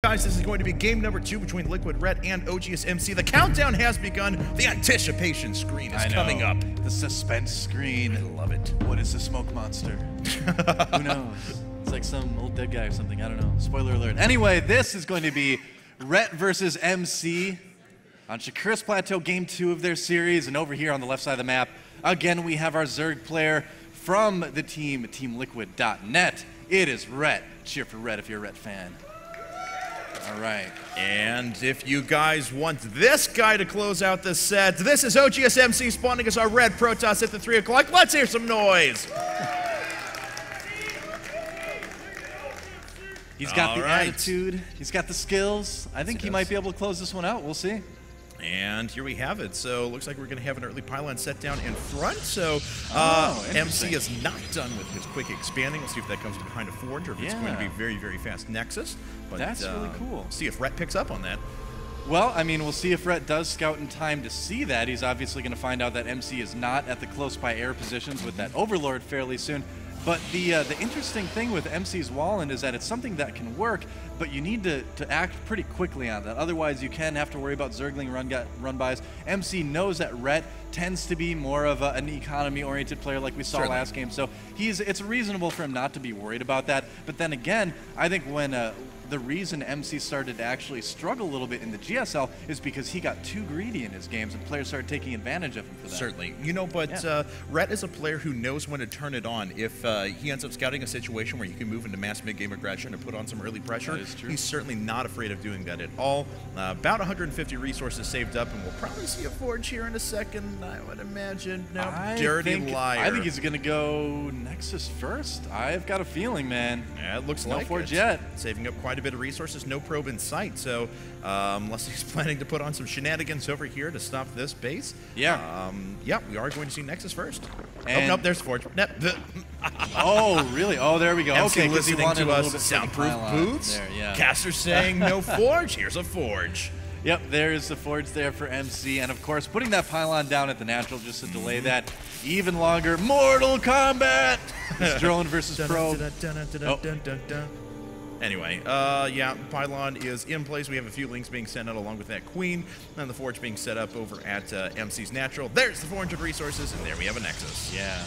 guys, this is going to be game number 2 between Liquid Red and OGS MC. The countdown has begun. The anticipation screen is coming up. The suspense screen. I love it. What is the smoke monster? Who knows? It's like some old dead guy or something. I don't know. Spoiler alert. Anyway, this is going to be Rhett versus MC on Shakur's Plateau, game 2 of their series. And over here on the left side of the map, again, we have our Zerg player from the team, teamliquid.net. It is Rhett. Cheer for Rhett if you're a Rhett fan. All right. And if you guys want this guy to close out the set, this is OGS MC spawning as our red Protoss at the 3 o'clock. Let's hear some noise. He's got the attitude. He's got the skills. I think he might be able to close this one out. We'll see. And here we have it. So looks like we're going to have an early pylon set down in front. So MC is not done with his quick expanding. We'll see if that comes behind a forge or if it's going to be very, very fast Nexus. But that's really cool. See if Rhett picks up on that. Well, I mean, we'll see if Rhett does scout in time to see that. He's obviously going to find out that MC is not at the close by air positions with that Overlord fairly soon. But the interesting thing with MC's Wallen is that it's something that can work, but you need to act pretty quickly on that. Otherwise, you can have to worry about Zergling run-bys. MC knows that Rhett tends to be more of an economy-oriented player like we saw last game, so it's reasonable for him not to be worried about that. But then again, I think when the reason MC started to actually struggle a little bit in the GSL is because he got too greedy in his games and players started taking advantage of him for that. Certainly. You know, but Rhett is a player who knows when to turn it on. If he ends up scouting a situation where you can move into mass mid-game aggression and put on some early pressure, he's certainly not afraid of doing that at all. About 150 resources saved up, and we'll probably see a forge here in a second, I would imagine. No, dirty liar. I think he's going to go Nexus first. I've got a feeling, man. Yeah, it looks like no forge yet. Saving up quite a bit of resources, no probe in sight, so unless he's planning to put on some shenanigans over here to stop this base, yeah, we are going to see Nexus first. And nope, there's Forge. Oh, really? Oh, there we go. MC okay, listening he wanted to a us, little bit soundproof boots. There, yeah. Caster saying no Forge. Here's a Forge. Yep, there's the Forge there for MC, and of course, putting that pylon down at the natural just to delay that even longer. Mortal Kombat! It's drone versus probe. Anyway, yeah, pylon is in place. We have a few links being sent out along with that queen, and the forge being set up over at MC's natural. There's the 400 resources, and there we have a Nexus. Yeah.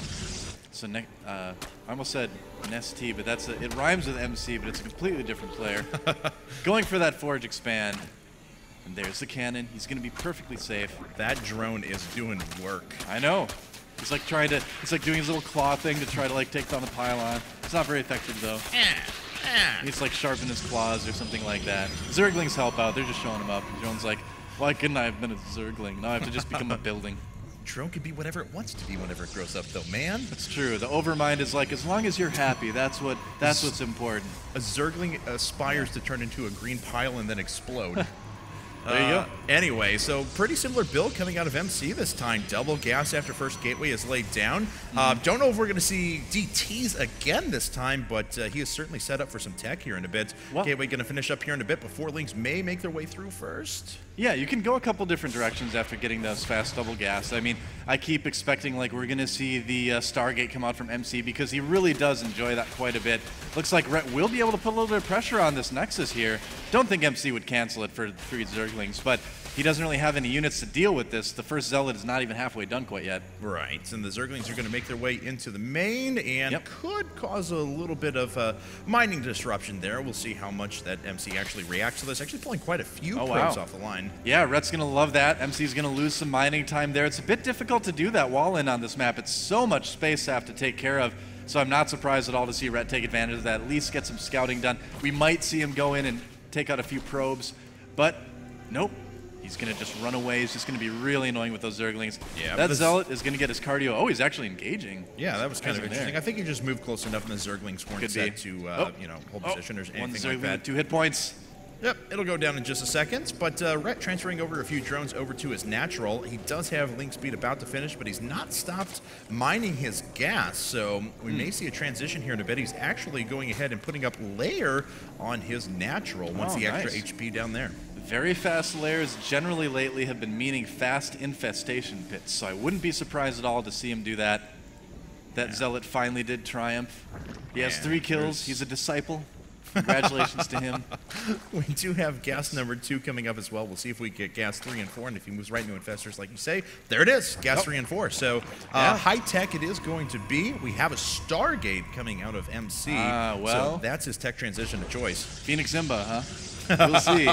So I almost said Nesty, but it rhymes with MC, but it's a completely different player. Going for that forge expand. And there's the cannon. He's going to be perfectly safe. That drone is doing work. I know. He's like it's like doing his little claw thing to try to like take down the pylon. It's not very effective though. He needs to like sharpen his claws or something like that. Zerglings help out. They're just showing him up. And Drone's like, why couldn't I have been a Zergling? Now I have to just become a building. Drone can be whatever it wants to be whenever it grows up, though, man. That's true. The overmind is like, as long as you're happy, that's what's important. A Zergling aspires to turn into a green pile and then explode. There you go. Anyway, so pretty similar build coming out of MC this time. Double gas after first gateway is laid down. Don't know if we're going to see DTs again this time, but he is certainly set up for some tech here in a bit. Well, gateway going to finish up here in a bit before links may make their way through first. Yeah, you can go a couple different directions after getting those fast double gas. I mean, I keep expecting like we're going to see the Stargate come out from MC because he really does enjoy that quite a bit. Looks like Rhett will be able to put a little bit of pressure on this Nexus here. Don't think MC would cancel it for 3 Zerglings, but he doesn't really have any units to deal with this. The first Zealot is not even halfway done quite yet. Right, and the Zerglings are going to make their way into the main and could cause a little bit of mining disruption there. We'll see how much that MC actually reacts to this. Actually pulling quite a few probes off the line. Yeah, Rhett's going to love that. MC's going to lose some mining time there. It's a bit difficult to do that wall in on this map. It's so much space to have to take care of. So I'm not surprised at all to see Rhett take advantage of that, at least get some scouting done. We might see him go in and take out a few probes, but nope. He's going to just run away. He's just going to be really annoying with those Zerglings. Yeah, that Zealot is going to get his cardio. Oh, he's actually engaging. Yeah, that was kind of interesting. I think he just moved close enough and the Zerglings weren't set to, you know, hold position or anything like that. 2 hit points. Yep, it'll go down in just a second, but Rhett transferring over a few drones over to his natural. He does have link speed about to finish, but he's not stopped mining his gas, so we may see a transition here in a bit. He's actually going ahead and putting up layer on his natural once the extra HP down there. Very fast layers generally lately have been meaning fast infestation pits, so I wouldn't be surprised at all to see him do that. That Zealot finally did triumph. He has 3 kills. He's a disciple. Congratulations to him. We do have gas number 2 coming up as well. We'll see if we get gas 3 and 4, and if he moves right into Infestors, like you say, there it is, gas 3 and 4. So high tech it is going to be. We have a Stargate coming out of MC. Well, so that's his tech transition of choice. Phoenix Zimba, huh? We'll see.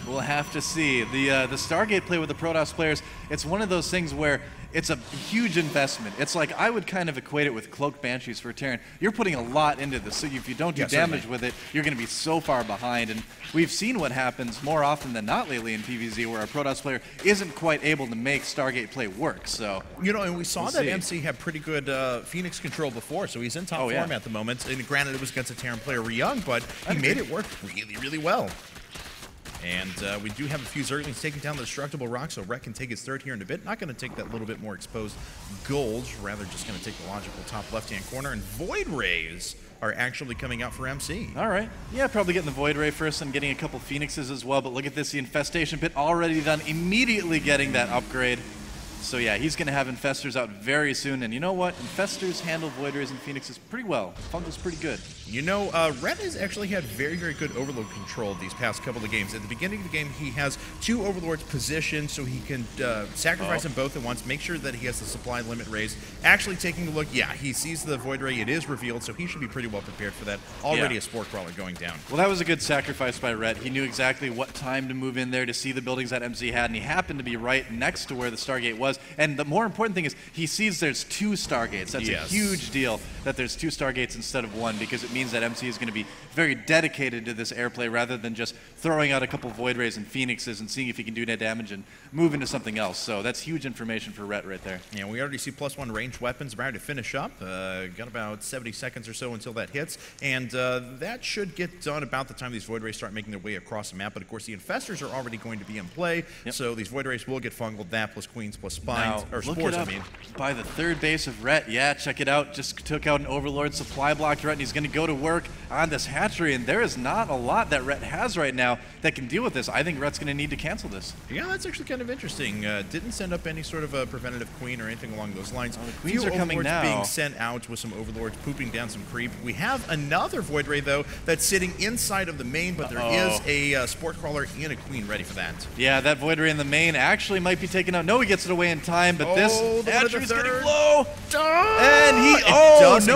We'll have to see. The Stargate play with the Protoss players, it's one of those things where it's a huge investment. It's like, I would kind of equate it with Cloaked Banshees for Terran. You're putting a lot into this, so if you don't do damage with it, you're going to be so far behind. And we've seen what happens more often than not lately in PvZ, where a Protoss player isn't quite able to make Stargate play work. So, you know, and we saw that MC had pretty good Phoenix control before, so he's in top form at the moment. And granted, it was against a Terran player, Young, but he made it work really, really well. And we do have a few Zerglings taking down the Destructible Rock, so Rhett can take his third here in a bit. Not going to take that little bit more exposed gold, rather just going to take the logical top left-hand corner. And Void Rays are actually coming out for MC. All right. Yeah, probably getting the Void Ray first and getting a couple Phoenixes as well. But look at this, the Infestation Pit already done, immediately getting that upgrade. So yeah, he's going to have Infestors out very soon. And you know what? Infestors handle Void Rays and Phoenixes pretty well. Fungal's pretty good. You know, Rhett has actually had very, very good Overlord control these past couple of games. At the beginning of the game, he has 2 Overlords positioned so he can sacrifice them both at once, make sure that he has the supply limit raised. Actually taking a look, yeah, he sees the Void Ray. It is revealed, so he should be pretty well prepared for that. Already a Spore Crawler going down. Well, that was a good sacrifice by Rhett. He knew exactly what time to move in there to see the buildings that MC had, and he happened to be right next to where the Stargate was. And the more important thing is he sees there's 2 Stargates. That's a huge deal that there's 2 Stargates instead of 1, because it means that MC is going to be very dedicated to this airplay rather than just throwing out a couple Void Rays and Phoenixes and seeing if he can do net damage and move into something else. So that's huge information for Rhett right there. Yeah, we already see +1 ranged weapons about to finish up. Got about 70 seconds or so until that hits, and that should get done about the time these Void Rays start making their way across the map. But of course, the Infestors are already going to be in play, so these Void Rays will get fungled. That plus Queens plus Spines, or Spores, I mean. By the third base of Rhett, yeah, check it out. Just took out an Overlord, supply blocked Rhett, and he's going to go to work on this hatchery, and there is not a lot that Rhett has right now that can deal with this. I think Rhett's going to need to cancel this. Yeah, that's actually kind of interesting. Didn't send up any sort of a preventative Queen or anything along those lines. The Queens are coming now. Being sent out with some Overlords pooping down some creep. We have another Void Ray, though, that's sitting inside of the main, but there is a Spore Crawler and a Queen ready for that. Yeah, that Void Ray in the main actually might be taken out. No, he gets it away in time, but this hatchery's getting low. And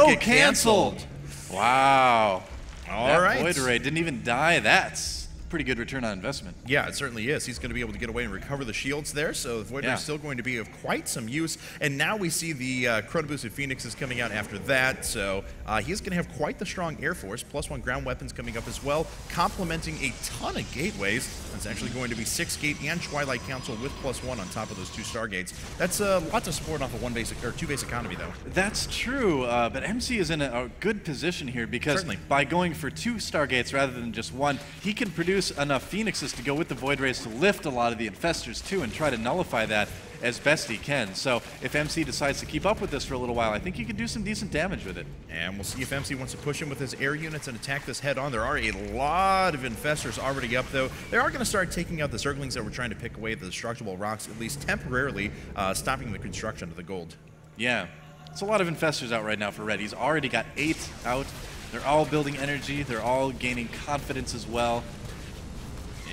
he, canceled. Wow. All right. Void Ray didn't even die. That's pretty good return on investment. Yeah, it certainly is. He's going to be able to get away and recover the shields there, so the Void Ray is still going to be of quite some use. And now we see the Chrono Boosted Phoenixes coming out after that, so he's going to have quite the strong Air Force, +1 ground weapons coming up as well, complementing a ton of gateways. That's actually going to be 6 Gate and Twilight Council with +1 on top of those 2 Stargates. That's lots of support off of 2 base economy, though. That's true, but MC is in a good position here because by going for 2 Stargates rather than just 1, he can produce enough Phoenixes to go with the Void Rays to lift a lot of the Infestors too and try to nullify that as best he can. So if MC decides to keep up with this for a little while, I think he can do some decent damage with it. And we'll see if MC wants to push him with his air units and attack this head on. There are a lot of Infestors already up, though. They are going to start taking out the Zerglings that were trying to pick away the Destructible Rocks, at least temporarily, stopping the construction of the gold. Yeah, it's a lot of Infestors out right now for Red. He's already got 8 out. They're all building energy. They're all gaining confidence as well.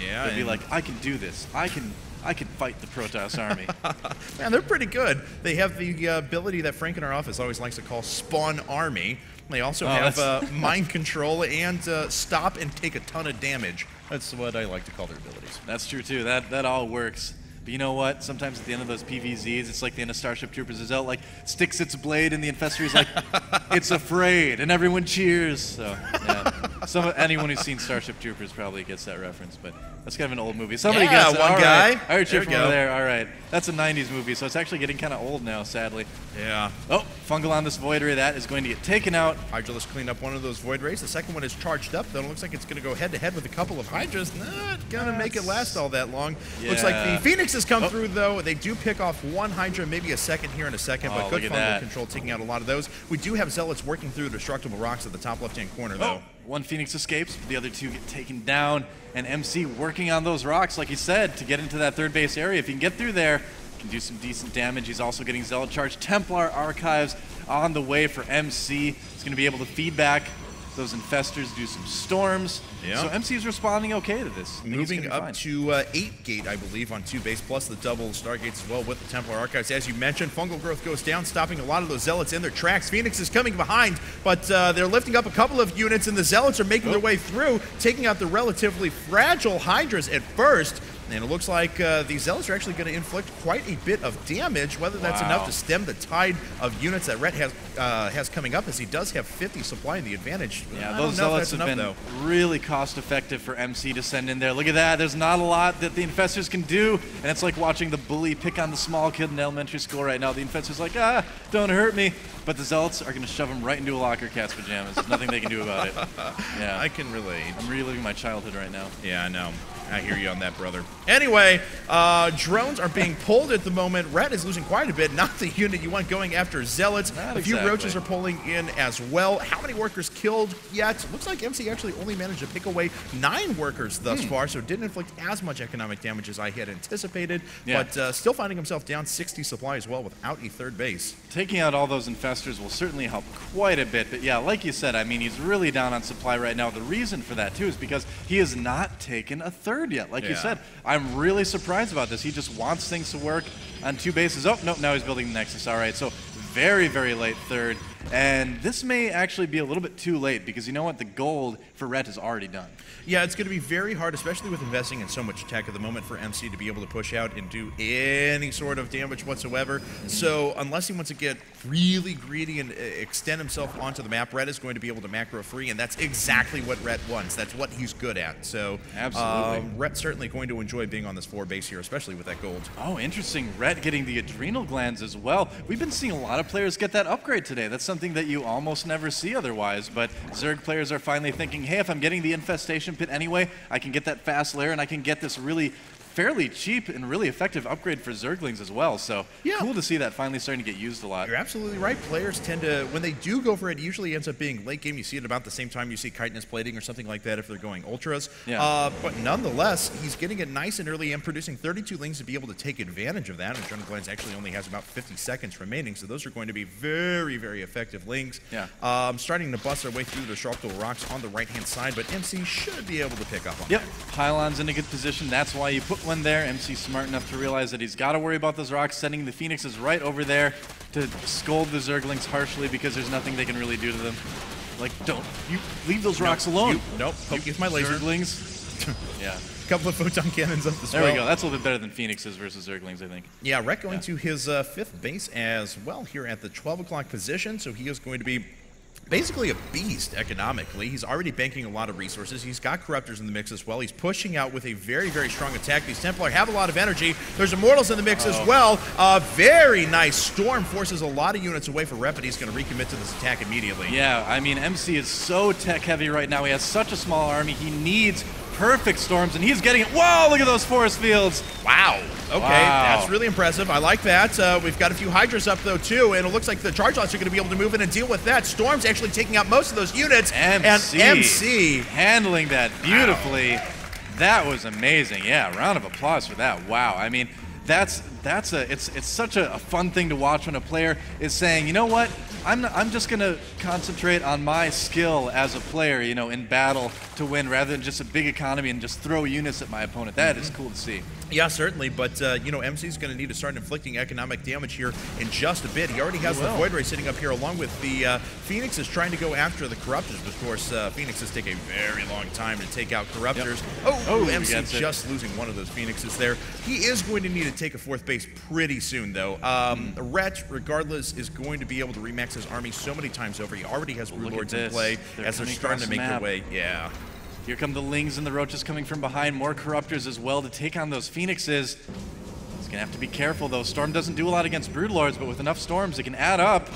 Yeah, they'll be like, I can do this. I can fight the Protoss army. Man, they're pretty good. They have the ability that Frank in our office always likes to call Spawn Army. They also have mind control and stop and take a ton of damage. That's what I like to call their abilities. That's true too. That all works. But you know what? Sometimes at the end of those PvZs, it's like the end of Starship Troopers is out, like, sticks its blade, and the Infestor is like, it's afraid, and everyone cheers. So, yeah. Anyone who's seen Starship Troopers probably gets that reference, but that's kind of an old movie. Somebody gets it. One guy. I heard you from over there. All right. That's a 90s movie, so it's actually getting kind of old now, sadly. Yeah. Oh, Fungal on this Void Ray. That is going to get taken out. Hydralisk cleaned up one of those Void Rays. The second one is charged up, though. It looks like it's going to go head-to-head with a couple of Hydras. Not going to make it last all that long. Yeah. Looks like the Phoenixes come through, though. They do pick off 1 Hydra, maybe a second here in a second, but good fungal control taking out a lot of those. We do have Zealots working through the Destructible Rocks at the top left-hand corner, though. 1 Phoenix escapes, the other 2 get taken down, and MC working on those rocks, like he said, to get into that third base area. If he can get through there, he can do some decent damage. He's also getting Zealot charge. Templar Archives on the way for MC. He's going to be able to feed back those Infestors do some storms. Yeah. So MC is responding okay to this. Moving up to 8 gate, I believe, on 2 base, plus the double Stargates as well with the Templar Archives. As you mentioned, fungal growth goes down, stopping a lot of those Zealots in their tracks. Phoenix is coming behind, but they're lifting up a couple of units, and the Zealots are making their way through, taking out the relatively fragile Hydras at first. And it looks like these Zealots are actually going to inflict quite a bit of damage. Whether that's enough to stem the tide of units that Rhett has coming up, as he does have 50 supply in the advantage. Yeah, those Zealots have been really cost-effective for MC to send in there. Look at that. There's not a lot that the Infestors can do, and it's like watching the bully pick on the small kid in elementary school right now. The Infestor's like, don't hurt me. But the Zealots are going to shove him right into a locker cat's pajamas. There's nothing they can do about it. Yeah, I can relate. I'm reliving my childhood right now. Yeah, I know. I hear you on that, brother. Anyway, drones are being pulled at the moment. Rhett is losing quite a bit. Not the unit you want going after Zealots. A few Roaches are pulling in as well. How many workers killed yet? Looks like MC actually only managed to pick away 9 workers thus far, so didn't inflict as much economic damage as I had anticipated. Yeah. But still finding himself down 60 supply as well without a 3rd base. Taking out all those Infestors will certainly help quite a bit. But yeah, like you said, I mean, he's really down on supply right now. The reason for that, too, is because he has not taken a 3rd yet. Like you said, I'm really surprised about this. He just wants things to work on 2 bases. Oh, no, now he's building the Nexus. All right, so very, very late 3rd. And this may actually be a little bit too late because you know what? The gold for Rhett is already done. Yeah, it's going to be very hard, especially with investing in so much tech at the moment, for MC to be able to push out and do any sort of damage whatsoever. So unless he wants to get really greedy and extend himself onto the map, Rhett is going to be able to macro free, and that's exactly what Rhett wants. That's what he's good at. So absolutely, Rhett's certainly going to enjoy being on this 4 base here, especially with that gold. Oh, interesting. Rhett getting the adrenal glands as well. We've been seeing a lot of players get that upgrade today. That's something that you almost never see otherwise, but Zerg players are finally thinking, hey, if I'm getting the Infestation Pit anyway, I can get that fast lair, and I can get this really fairly cheap and really effective upgrade for Zerglings as well. So cool to see that finally starting to get used a lot. You're absolutely right. Players tend to, when they do go for it, it usually ends up being late game. You see it about the same time you see chitinous plating or something like that if they're going ultras. But nonetheless, he's getting it nice and early and producing 32 lings to be able to take advantage of that. And Adrenal Glands actually only has about 50 seconds remaining, so those are going to be very, very effective lings. Starting to bust their way through the sharp little rocks on the right-hand side, but MC should be able to pick up on that. Pylon's in a good position. That's why you put one there. MC's smart enough to realize that he's got to worry about those rocks, sending the Phoenixes right over there to scold the Zerglings harshly because there's nothing they can really do to them. Like, don't you leave those rocks alone. Nope. Use my laser. Zerglings. A couple of photon cannons up the There we go. That's a little bit better than Phoenixes versus Zerglings, I think. Yeah, Rhett going to his 5th base as well here at the 12 o'clock position, so he is going to be basically a beast economically. He's already banking a lot of resources. He's got Corruptors in the mix as well. He's pushing out with a very, very strong attack. These Templar have a lot of energy. There's Immortals in the mix as well. Very nice Storm forces a lot of units away for Rep, but he's going to recommit to this attack immediately. Yeah, I mean, MC is so tech heavy right now. He has such a small army. He needs perfect storms, and he's getting it. Whoa, look at those forest fields. Wow. Okay, that's really impressive. I like that. We've got a few Hydras up, though, too, and it looks like the Charge Lots are going to be able to move in and deal with that. Storm's actually taking out most of those units. MC handling that beautifully. Wow. That was amazing. Yeah, round of applause for that. Wow. I mean, it's such a fun thing to watch when a player is saying, you know what, I'm just going to concentrate on my skill as a player, you know, in battle to win rather than just a big economy and just throw units at my opponent. That is cool to see. Yeah, certainly, but, you know, MC's going to need to start inflicting economic damage here in just a bit. He already has the Void Ray sitting up here along with the Phoenix is trying to go after the Corruptors. Of course, Phoenixes take a very long time to take out Corruptors. MC just losing one of those Phoenixes there. He is going to need to take a 4th base pretty soon, though. Rhett, regardless, is going to be able to remax his army so many times over. He already has Broodlords in play as they're starting to make their way. Yeah. Here come the Lings and the Roaches coming from behind. More Corruptors as well to take on those Phoenixes. He's going to have to be careful, though. Storm doesn't do a lot against Broodlords, but with enough Storms, it can add up.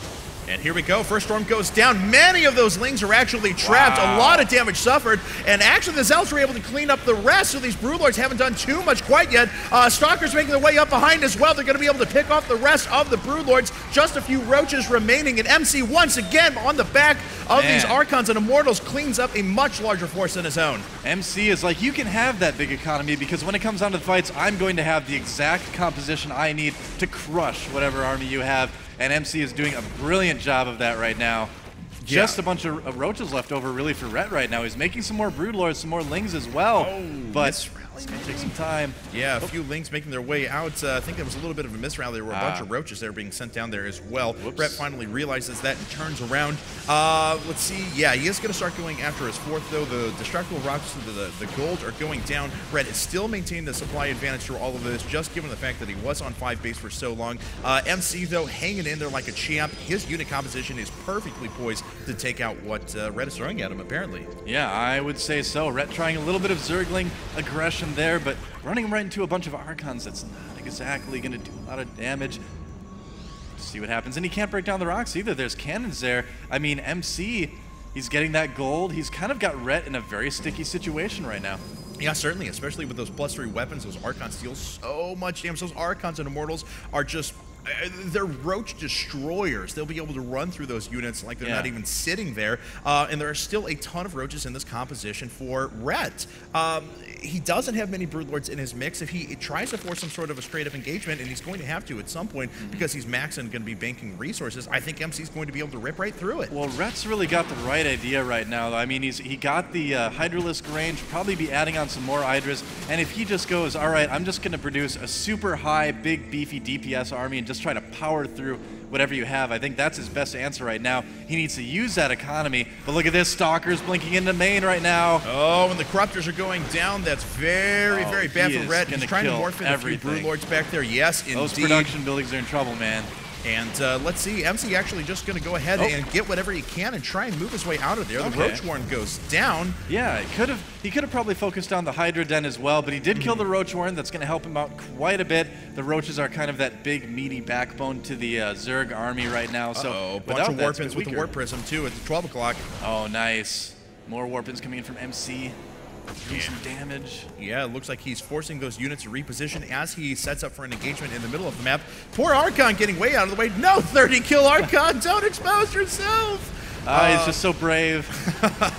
And here we go. First Storm goes down. Many of those Lings are actually trapped. A lot of damage suffered. And actually, the Zealots were able to clean up the rest, so these Broodlords haven't done too much quite yet. Stalkers making their way up behind as well. They're going to be able to pick off the rest of the Broodlords. Just a few Roaches remaining. And MC, once again, on the back of these Archons and Immortals, cleans up a much larger force than his own. MC is like, you can have that big economy because when it comes down to the fights, I'm going to have the exact composition I need to crush whatever army you have. And MC is doing a brilliant job of that right now. just a bunch of roaches left over really for Rhett right now. He's making some more Broodlords, some more Lings as well, but it's going to take some time. Yeah, a few Lings making their way out. I think there was a little bit of a misrally. There were a bunch of roaches that were being sent down there as well. Rhett finally realizes that and turns around. Let's see. Yeah, he is going to start going after his fourth, though. The destructible rocks to the gold are going down. Rhett is still maintaining the supply advantage through all of this, just given the fact that he was on 5 base for so long. MC, though, hanging in there like a champ. His unit composition is perfectly poised to take out what Rhett is throwing at him, apparently. Yeah, I would say so. Rhett trying a little bit of Zergling aggression there, but running right into a bunch of Archons that's not exactly going to do a lot of damage. See what happens. And he can't break down the rocks either. There's cannons there. I mean, MC, he's getting that gold. He's kind of got Rhett in a very sticky situation right now. Yeah, certainly, especially with those +3 weapons. Those Archons deal so much damage. Those Archons and Immortals are just... they're roach destroyers. They'll be able to run through those units like they're not even sitting there. And there are still a ton of roaches in this composition for Rhett. He doesn't have many Broodlords in his mix. If he tries to force some sort of a straight-up engagement, and he's going to have to at some point because he's maxing and going to be banking resources, I think MC's going to be able to rip right through it. Well, Rhett's really got the right idea right now. I mean, he got the Hydralisk range, probably be adding on some more Hydras, and if he just goes, all right, I'm just going to produce a super high, big, beefy DPS army and just try to power through whatever you have, I think that's his best answer right now. He needs to use that economy, but look at this, Stalker's blinking into main right now. Oh, and the Corruptors are going down. That's very, very bad for Rhett. He's trying to morph in a few Broodlords back there. Yes, indeed. Those production buildings are in trouble, man. And let's see, MC actually just going to go ahead and get whatever he can and try and move his way out of there. The Roach Warren goes down. Yeah, he could have probably focused on the Hydra Den as well, but he did kill the Roach Warren. That's going to help him out quite a bit. The Roaches are kind of that big, meaty backbone to the Zerg army right now. So bunch of Warpins with the Warp Prism, too, at the 12 o'clock. Oh, nice. More Warpins coming in from MC. Do some damage. Yeah, it looks like he's forcing those units to reposition as he sets up for an engagement in the middle of the map. Poor Archon getting way out of the way. No, 30-kill Archon! Don't expose yourself! He's just so brave.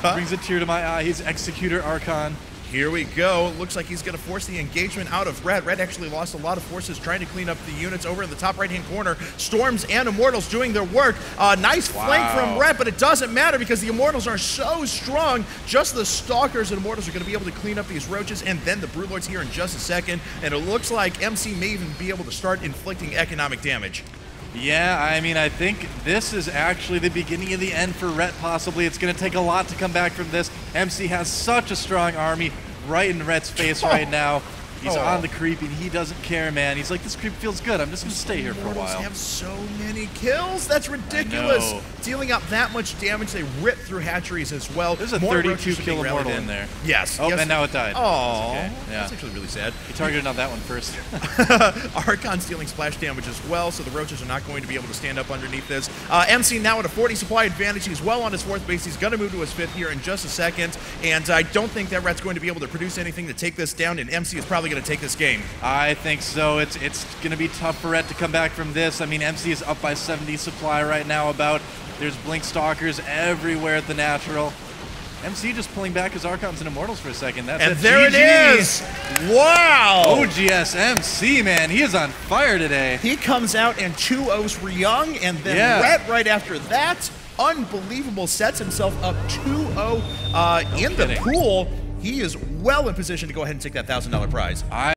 Brings a tear to my eye. He's Executor Archon. Here we go. It looks like he's going to force the engagement out of Rhett. Rhett actually lost a lot of forces trying to clean up the units over in the top right-hand corner. Storms and Immortals doing their work. Nice flank from Rhett, but it doesn't matter because the Immortals are so strong. Just the Stalkers and Immortals are going to be able to clean up these roaches, and then the Broodlords here in just a second. And it looks like MC may even be able to start inflicting economic damage. Yeah, I mean, I think this is actually the beginning of the end for Rhett, possibly. It's going to take a lot to come back from this. MC has such a strong army right in Rhett's face right now. He's on the creep, and he doesn't care, man. He's like, this creep feels good. I'm just going to stay here for a while. They have so many kills. That's ridiculous. Dealing out that much damage, they rip through hatcheries as well. There's a 32-kill Immortal in there. Yes. Oh, and now it died. Oh, okay. That's actually really sad. He targeted on that one first. Archon's dealing splash damage as well, so the Roaches are not going to be able to stand up underneath this. MC now at a 40 supply advantage. He's well on his 4th base. He's going to move to his 5th here in just a second, and I don't think that Rhett's going to be able to produce anything to take this down, and MC is probably going to take this game. I think so. It's going to be tough for Rhett to come back from this. I mean, MC is up by 70 supply right now about. There's Blink Stalkers everywhere at the natural. MC just pulling back his Archons and Immortals for a second. That's and there it is! Wow! OGS MC, man. He is on fire today. He comes out and 2-0s Ryung, and then Rhett right after that. Unbelievable. Sets himself up 2-0 in the pool. He is well in position to go ahead and take that $1,000 prize.